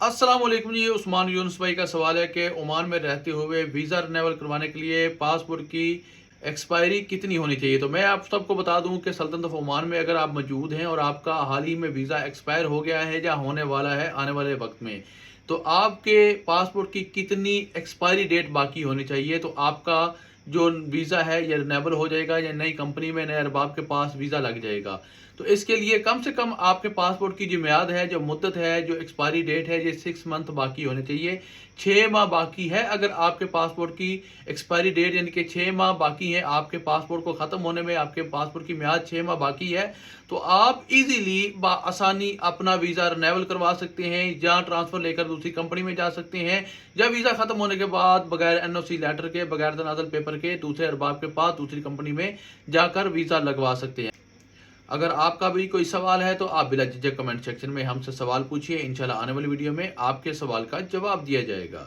अस्सलाम वालेकुम जी। उस्मान यूनुस भाई का सवाल है कि ओमान में रहते हुए वीज़ा रिन्यूअल करवाने के लिए पासपोर्ट की एक्सपायरी कितनी होनी चाहिए। तो मैं आप सबको बता दूं कि सल्तनत ऑफ ओमान में अगर आप मौजूद हैं और आपका हाल ही में वीज़ा एक्सपायर हो गया है या होने वाला है आने वाले वक्त में, तो आपके पासपोर्ट की कितनी एक्सपायरी डेट बाकी होनी चाहिए, तो आपका जो वीज़ा है ये रिन्यूएबल हो जाएगा या नई कंपनी में नए अरबाब के पास वीज़ा लग जाएगा। तो इसके लिए कम से कम आपके पासपोर्ट की जो मियाद है, जो मुद्दत है, जो एक्सपायरी डेट है, ये 6 मंथ बाकी होने चाहिए। 6 माह बाकी है। अगर आपके पासपोर्ट की एक्सपायरी डेट यानी कि 6 माह बाकी है, आपके पासपोर्ट को ख़त्म होने में आपके पासपोर्ट की मियाद 6 माह बाकी है, तो आप इजीली आसानी अपना वीज़ा रिन्यूअल करवा सकते हैं या ट्रांसफ़र लेकर दूसरी कंपनी में जा सकते हैं, या वीज़ा ख़त्म होने के बाद बगैर एनओसी लेटर के, बगैर तनाज़ुल पेपर के दूसरे अरबाब के पास दूसरी कंपनी में जाकर वीज़ा लगवा सकते हैं। अगर आपका भी कोई सवाल है तो आप बिला झिझक कमेंट सेक्शन में हमसे सवाल पूछिए। इंशाल्लाह आने वाली वीडियो में आपके सवाल का जवाब दिया जाएगा।